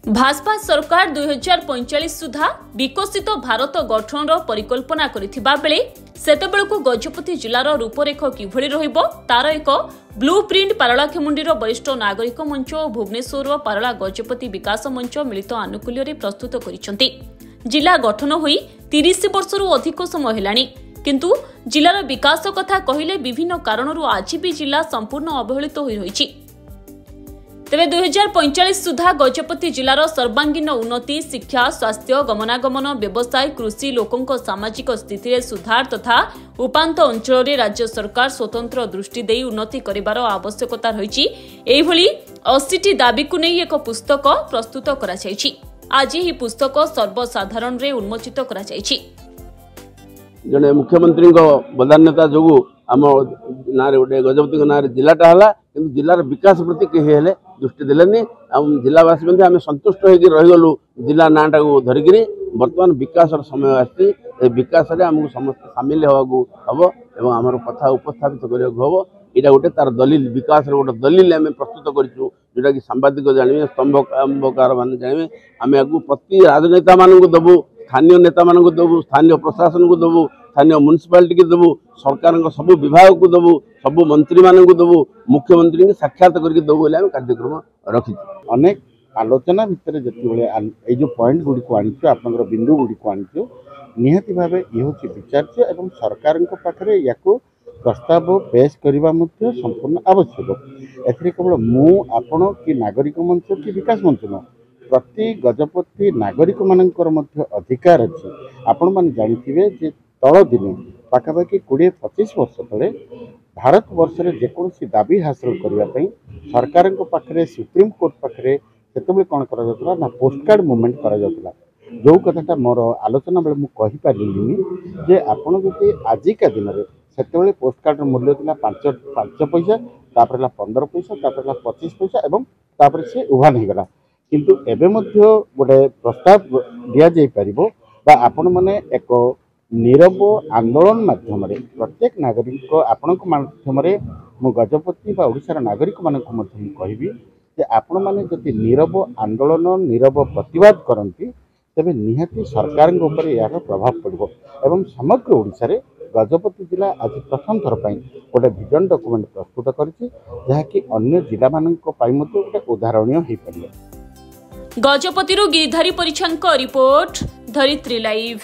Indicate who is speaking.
Speaker 1: भाजपा सरकार 2045 सुधा विकसित भारत गठन परिकल्पना करिथिबा बेले सेतेबेलकु गजपति जिलार रूपरेख किभଳି रहिबो तार एक ब्लू प्रिंट पारलाखेमुंडीर वरिष्ठ नागरिक मंच और भुवनेश्वर पारला गजपति विकास मंच मिलित आनुकूल्य प्रस्तुत करिसंती। जिला गठन होई 30 वर्षरु अधिक समय हेलानी किंतु जिलार विकास कथा कहिले विभिन्न कारणरू आज भी जिला संपूर्ण अवहेलित होई रहिछि। तेरे 2045 सुधा गजपति जिलार सर्वांगीन उन्नति शिक्षा स्वास्थ्य गमनागमन व्यवसाय कृषि लोकों सामाजिक स्थिति सुधार तथा उपांत अंचल रे राज्य सरकार स्वतंत्र दृष्टि देई उन्नति करिवार आवश्यकता रहिछि। एही भली 80टी दाबी को नै एक पुस्तक प्रस्तुत करा जायछि। आज ही पुस्तक सर्वसाधारण रे उन्मोचित करा जायछि।
Speaker 2: जने मुख्यमंत्री बदान्यता जो आम ना गोटे गजपति ना जिलाटा है कि जिलार विकास प्रति कहीं हेले दृष्टि देलेनी। जिलावासी मध्य आम संतुष्ट होगलु जिला नाटा को धरिक बर्तमान विकास समय आसी विकास आमको समस्त सामिल हम एवं आम कथा उपस्थापित करने यहाँ गोटे तार दलिल विकास गोटे दलिल आम प्रस्तुत करूँ जोटा कि सांबादिक जानवे स्तंभकार मैंने जानवे आम या प्रति राजनेता मानक देवु स्थानीय नेता मानक देवु स्थानीय प्रशासन को देवु स्थानीय म्युनिसिपालिटी की देवु सरकार सब विभाग को देवु सब मंत्री मानक देवु मुख्यमंत्री के साक्षात करके देवु बोले कार्यक्रम रखी
Speaker 3: अनेक आलोचना भितर जिते जो पॉइंट गुड़ी को आनीचु आप बिंदु गुड़ी को आनीचु निहाती भाव ये हूँ विचार्य एवं सरकार पाखे या प्रस्ताव पेश करने संपूर्ण आवश्यक। एथि केवल मु आपण कि नागरिक मंच कि विकास मंच न प्रति गजपति नागरिक मानकर अधिकार अच्छी। आपण मैंने जानिथिबे जे तल दिन पाखापाखि 20-25 वर्ष तले भारत वर्ष में जेकोसी दाबी हासिल करने सरकार पाखे सुप्रीम कोर्ट पाखे से कौन करा ना पोस्टकार्ड मुवमेंट करा जो कथाटा मोर आलोचना बेले मुझे पारिनी जे आपण जो आजिका दिन में से पोस्टकार्ड मूल्य था 5 पैसा तापर 15 पैसा तापर 25 पैसा एवं तापर से उभान हो गला किंतु एबे मध्य गोटे प्रस्ताव दिया जाई परिबो बा आपण माने एक नीरव आंदोलन माध्यम प्रत्येक नागरिक आपण माध्यम मु गजपति बा ओडिशार नागरिक मानक कहबी जे आपण माने जति नीरव आंदोलन नीरव प्रतिवाद करती तेबे निहाती सरकार यार प्रभाव पड़ो एवं समग्र ओडिशा रे गजपति जिला आज प्रथम थर पर गोटे विजन डॉक्यूमेंट प्रस्तुत करिछि जहाँकि अन्य जिला मानक गोटे उदाहरणीय हो पारे।
Speaker 1: गजपति गिरिधारी परिछांक रिपोर्ट धरित्री लाइव।